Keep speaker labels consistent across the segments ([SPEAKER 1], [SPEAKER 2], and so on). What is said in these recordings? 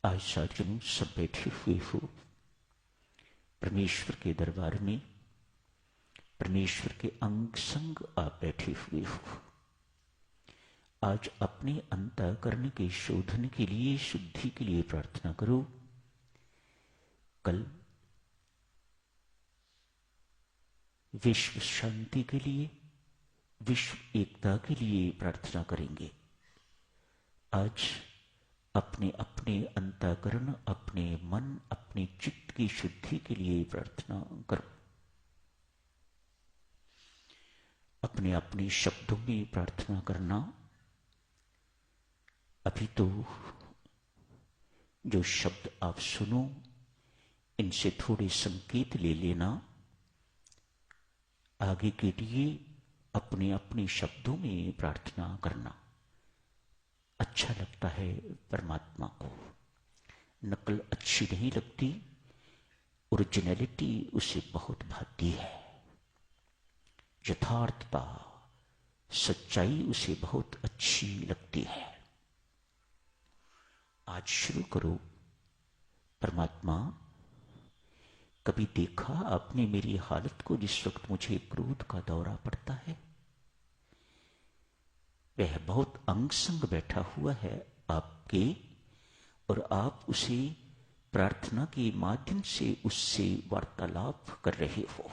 [SPEAKER 1] आज साजनों सब बैठे हुए हो परमेश्वर के दरबार में, परमेश्वर के अंग संग आप बैठे हुए हो। आज अपने अंतःकरण के शोधन के लिए, शुद्धि के लिए प्रार्थना करो। कल विश्व शांति के लिए, विश्व एकता के लिए प्रार्थना करेंगे। आज अपने अपने अंतःकरण, अपने मन, अपने चित्त की शुद्धि के लिए प्रार्थना करो। अपने अपने शब्दों में प्रार्थना करना। अभी तो जो शब्द आप सुनो, इनसे थोड़े संकेत ले लेना। आगे के लिए अपने अपने शब्दों में प्रार्थना करना। अच्छा लगता है परमात्मा को, नकल अच्छी नहीं लगती, ओरिजिनलिटी उसे बहुत भाती है। यथार्थता, सच्चाई उसे बहुत अच्छी लगती है। आज शुरू करो। परमात्मा, कभी देखा आपने मेरी हालत को जिस वक्त मुझे क्रोध का दौरा पड़ता है? वह बहुत अंग संग बैठा हुआ है आपके, और आप उसे प्रार्थना के माध्यम से उससे वार्तालाप कर रहे हो।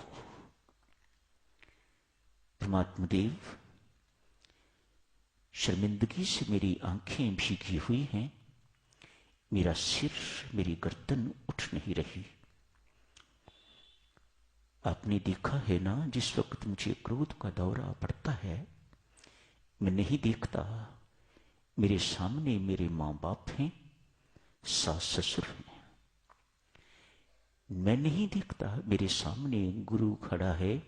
[SPEAKER 1] परमात्मा देव, शर्मिंदगी से मेरी आंखें भीगी हुई हैं, मेरा सिर, मेरी गर्दन उठ नहीं रही। आपने देखा है ना, जिस वक्त मुझे क्रोध का दौरा पड़ता है, मैं नहीं देखता मेरे सामने मेरे माँ बाप हैं, सास ससुर हैं। मैं नहीं देखता मेरे सामने गुरु खड़ा है।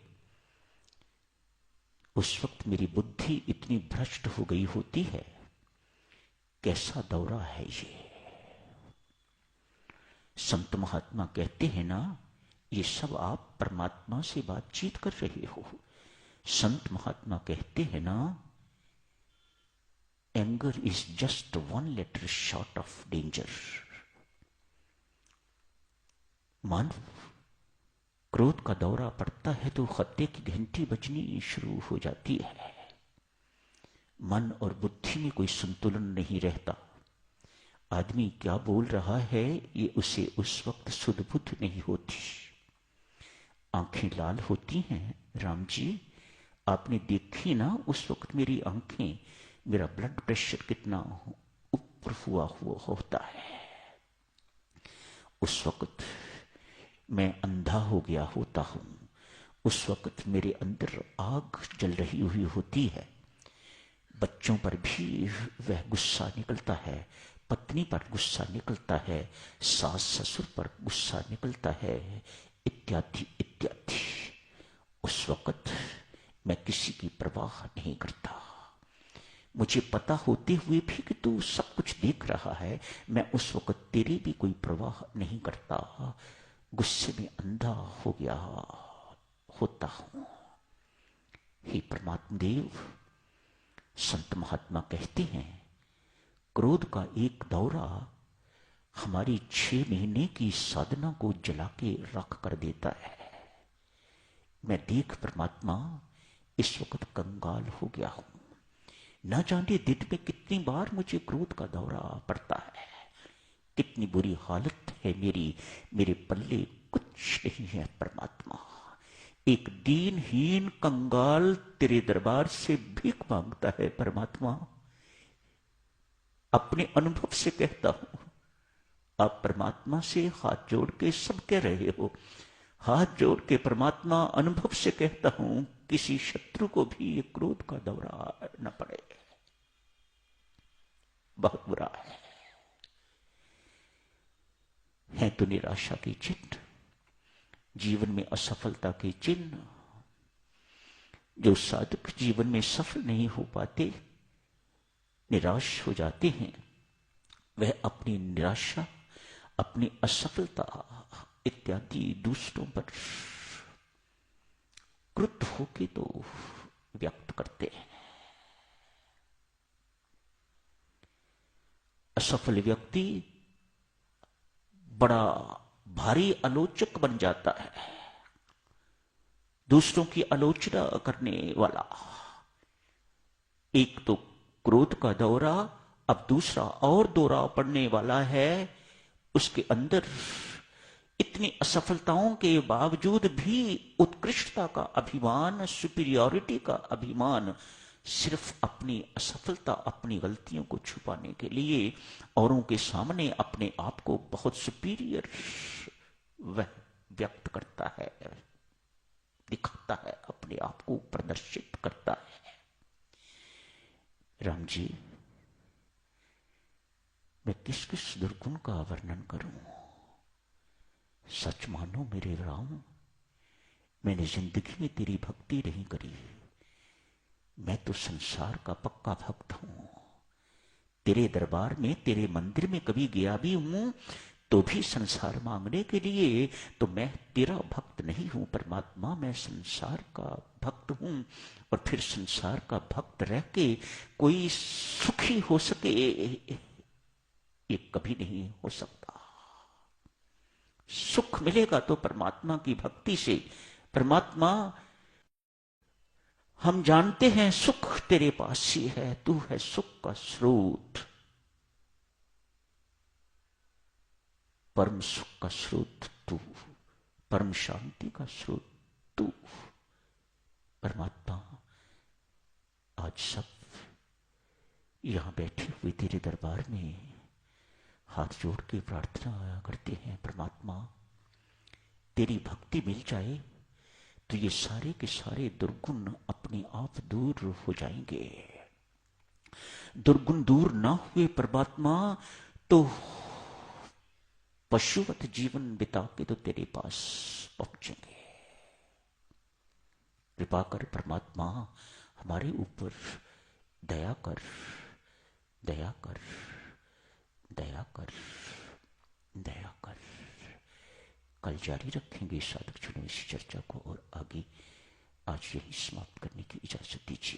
[SPEAKER 1] उस वक्त मेरी बुद्धि इतनी भ्रष्ट हो गई होती है। कैसा दौरा है ये! संत महात्मा कहते हैं ना, ये सब आप परमात्मा से बातचीत कर रहे हो। संत महात्मा कहते हैं ना, anger is just one letter short of danger. मानो क्रोध का दौरा पड़ता है तो खतरे की घंटी बजनी शुरू हो जाती है। मन और बुद्धि में कोई संतुलन नहीं रहता। आदमी क्या बोल रहा है ये उसे उस वक्त सुध बुद्ध नहीं होती। आंखें लाल होती हैं। राम जी, आपने देखी ना उस वक्त मेरी आंखें, मेरा ब्लड प्रेशर कितना ऊपर हुआ होता है। उस वक्त मैं अंधा हो गया होता हूं। उस वक्त मेरे अंदर आग जल रही हुई होती है। बच्चों पर भी वह गुस्सा निकलता है, पत्नी पर गुस्सा निकलता है, सास ससुर पर गुस्सा निकलता है, इत्यादि इत्यादि। उस वक्त मैं किसी की परवाह नहीं करता। मुझे पता होते हुए भी कि तू सब कुछ देख रहा है, मैं उस वक्त तेरी भी कोई परवाह नहीं करता। गुस्से में अंधा हो गया होता हूं। हे परमात्मा देव, संत महात्मा कहते हैं, क्रोध का एक दौरा हमारी 6 महीने की साधना को जला के राख कर देता है। मैं देख परमात्मा इस वक्त कंगाल हो गया हूं। न जाने दिन में कितनी बार मुझे क्रोध का दौरा पड़ता है। कितनी बुरी हालत है मेरी, मेरे पल्ले कुछ नहीं है परमात्मा। एक दीनहीन कंगाल तेरे दरबार से भीख मांगता है परमात्मा। अपने अनुभव से कहता हूं। आप परमात्मा से हाथ जोड़ के सब कह रहे हो। हाथ जोड़ के परमात्मा अनुभव से कहता हूं, किसी शत्रु को भी ये क्रोध का दौरा न पड़े। बहुत बुरा है तो निराशा के चिन्ह, जीवन में असफलता के चिन्ह। जो साधक जीवन में सफल नहीं हो पाते, निराश हो जाते हैं, वह अपनी निराशा, अपनी असफलता इत्यादि दूसरों पर क्रुद्ध होके तो व्यक्त करते हैं। असफल व्यक्ति बड़ा भारी आलोचक बन जाता है, दूसरों की आलोचना करने वाला। एक तो क्रोध का दौरा, अब दूसरा और दौरा पड़ने वाला है। उसके अंदर इतनी असफलताओं के बावजूद भी उत्कृष्टता का अभिमान, सुपीरियॉरिटी का अभिमान, सिर्फ अपनी असफलता, अपनी गलतियों को छुपाने के लिए औरों के सामने अपने आप को बहुत सुपीरियर वह व्यक्त करता है, दिखाता है, अपने आप को प्रदर्शित करता है। राम जी, मैं किस किस दुर्गुण का वर्णन करूं? सच मानो मेरे राम, मैंने जिंदगी में तेरी भक्ति नहीं करी। मैं तो संसार का पक्का भक्त हूं। तेरे दरबार में, तेरे मंदिर में कभी गया भी हूं तो भी संसार मांगने के लिए। तो मैं तेरा भक्त नहीं हूं परमात्मा, मैं संसार का भक्त हूं। और फिर संसार का भक्त रह के कोई सुखी हो सके, ये कभी नहीं हो सकता। सुख मिलेगा तो परमात्मा की भक्ति से। परमात्मा, हम जानते हैं सुख तेरे पास ही है, तू है सुख का स्रोत, परम सुख का स्रोत तू, परम शांति का स्रोत तू। परमात्मा, आज सब यहां बैठे हुए तेरे दरबार में हाथ जोड़ के प्रार्थना करते हैं, परमात्मा तेरी भक्ति मिल जाए तो ये सारे के सारे दुर्गुण अपने आप दूर हो जाएंगे। दुर्गुण दूर ना हुए परमात्मा तो पशुवत जीवन बिता के तो तेरे पास पहुंचेंगे। कृपा कर परमात्मा, हमारे ऊपर दया कर, दया कर, दया कर, दया कर। कल जारी रखेंगे साधक जनों इस चर्चा को, और आगे आज यही समाप्त करने की इजाजत दीजिए।